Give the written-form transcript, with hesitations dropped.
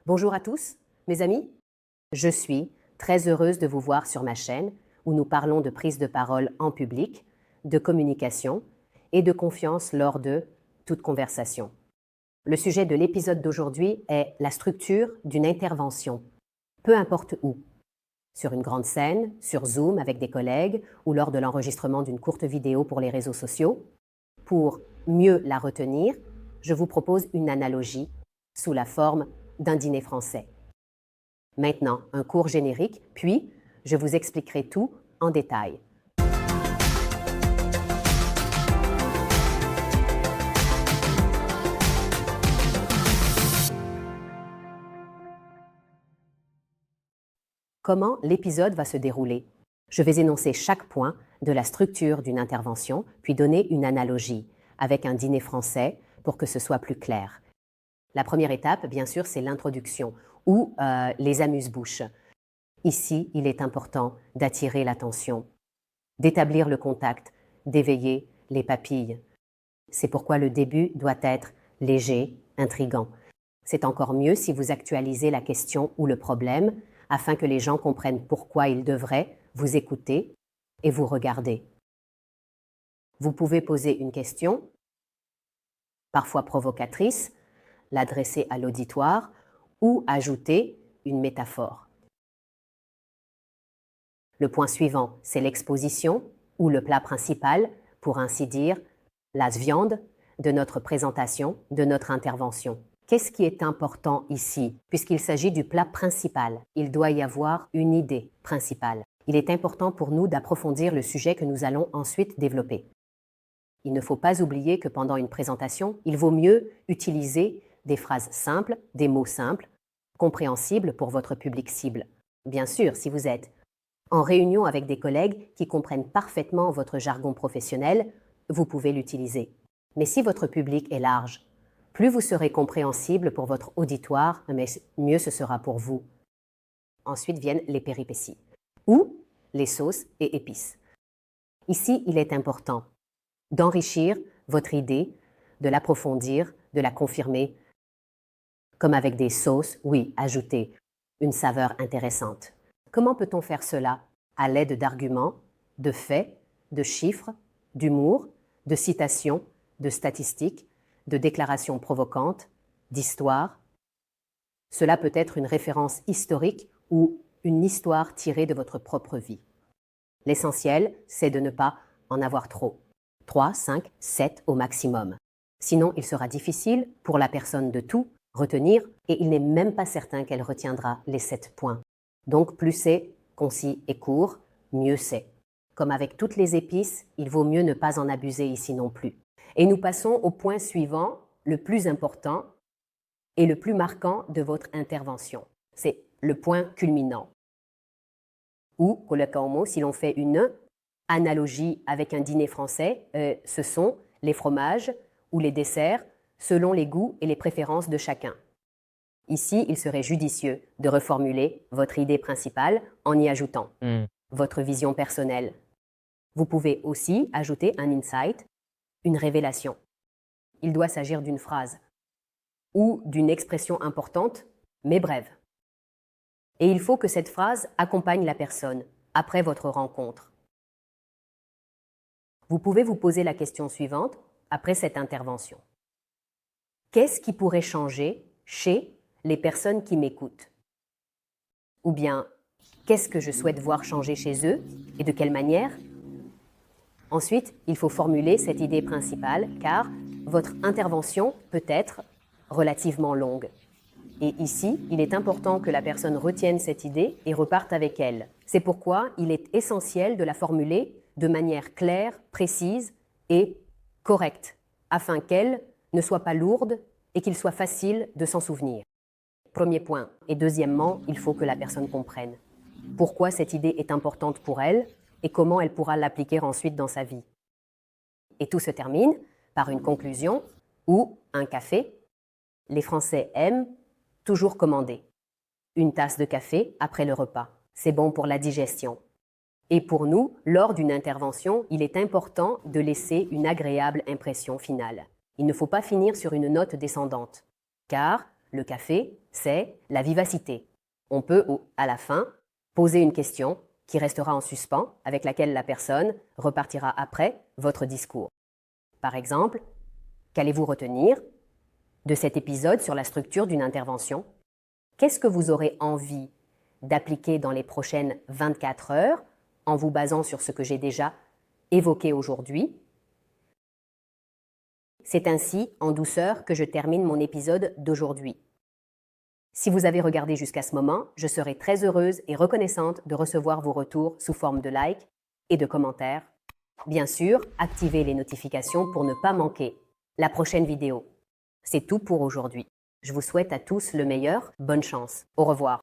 Bonjour à tous, mes amis. Je suis très heureuse de vous voir sur ma chaîne où nous parlons de prise de parole en public, de communication et de confiance lors de toute conversation. Le sujet de l'épisode d'aujourd'hui est la structure d'une intervention, peu importe où. Sur une grande scène, sur Zoom avec des collègues ou lors de l'enregistrement d'une courte vidéo pour les réseaux sociaux. Pour mieux la retenir, je vous propose une analogie sous la forme d'un dîner français. Maintenant, un court générique, puis je vous expliquerai tout en détail. Comment l'épisode va se dérouler? Je vais énoncer chaque point de la structure d'une intervention, puis donner une analogie avec un dîner français pour que ce soit plus clair. La première étape, bien sûr, c'est l'introduction ou les amuse-bouches. Ici, il est important d'attirer l'attention, d'établir le contact, d'éveiller les papilles. C'est pourquoi le début doit être léger, intrigant. C'est encore mieux si vous actualisez la question ou le problème afin que les gens comprennent pourquoi ils devraient vous écouter et vous regarder. Vous pouvez poser une question, parfois provocatrice, l'adresser à l'auditoire ou ajouter une métaphore. Le point suivant, c'est l'exposition ou le plat principal, pour ainsi dire, la viande de notre présentation, de notre intervention. Qu'est-ce qui est important ici? Puisqu'il s'agit du plat principal, il doit y avoir une idée principale. Il est important pour nous d'approfondir le sujet que nous allons ensuite développer. Il ne faut pas oublier que pendant une présentation, il vaut mieux utiliser des phrases simples, des mots simples, compréhensibles pour votre public cible. Bien sûr, si vous êtes en réunion avec des collègues qui comprennent parfaitement votre jargon professionnel, vous pouvez l'utiliser. Mais si votre public est large, plus vous serez compréhensible pour votre auditoire, mais mieux ce sera pour vous. Ensuite viennent les péripéties, ou les sauces et épices. Ici, il est important d'enrichir votre idée, de l'approfondir, de la confirmer, comme avec des sauces, oui, ajouter une saveur intéressante. Comment peut-on faire cela? À l'aide d'arguments, de faits, de chiffres, d'humour, de citations, de statistiques, de déclarations provocantes, d'histoires. Cela peut être une référence historique ou une histoire tirée de votre propre vie. L'essentiel, c'est de ne pas en avoir trop. 3, 5, 7 au maximum. Sinon, il sera difficile pour la personne de tout retenir et il n'est même pas certain qu'elle retiendra les 7 points. Donc, plus c'est concis et court, mieux c'est. Comme avec toutes les épices, il vaut mieux ne pas en abuser ici non plus. Et nous passons au point suivant, le plus important et le plus marquant de votre intervention. C'est le point culminant. Ou, colloquialement, si l'on fait une analogie avec un dîner français, ce sont les fromages ou les desserts selon les goûts et les préférences de chacun. Ici, il serait judicieux de reformuler votre idée principale en y ajoutant votre vision personnelle. Vous pouvez aussi ajouter un insight, une révélation. Il doit s'agir d'une phrase ou d'une expression importante, mais brève. Et il faut que cette phrase accompagne la personne après votre rencontre. Vous pouvez vous poser la question suivante après cette intervention. Qu'est-ce qui pourrait changer chez les personnes qui m'écoutent? Ou bien, qu'est-ce que je souhaite voir changer chez eux et de quelle manière? Ensuite, il faut formuler cette idée principale car votre intervention peut être relativement longue. Et ici, il est important que la personne retienne cette idée et reparte avec elle. C'est pourquoi il est essentiel de la formuler de manière claire, précise et correcte, afin qu'elle ne soit pas lourde et qu'il soit facile de s'en souvenir. Premier point. Et deuxièmement, il faut que la personne comprenne pourquoi cette idée est importante pour elle et comment elle pourra l'appliquer ensuite dans sa vie. Et tout se termine par une conclusion ou un café. Les Français aiment toujours commander une tasse de café après le repas. C'est bon pour la digestion. Et pour nous, lors d'une intervention, il est important de laisser une agréable impression finale. Il ne faut pas finir sur une note descendante, car le café, c'est la vivacité. On peut, à la fin, poser une question qui restera en suspens, avec laquelle la personne repartira après votre discours. Par exemple, qu'allez-vous retenir de cet épisode sur la structure d'une intervention? Qu'est-ce que vous aurez envie d'appliquer dans les prochaines 24 heures en vous basant sur ce que j'ai déjà évoqué aujourd'hui? C'est ainsi, en douceur, que je termine mon épisode d'aujourd'hui. Si vous avez regardé jusqu'à ce moment, je serai très heureuse et reconnaissante de recevoir vos retours sous forme de likes et de commentaires. Bien sûr, activez les notifications pour ne pas manquer la prochaine vidéo. C'est tout pour aujourd'hui. Je vous souhaite à tous le meilleur. Bonne chance. Au revoir.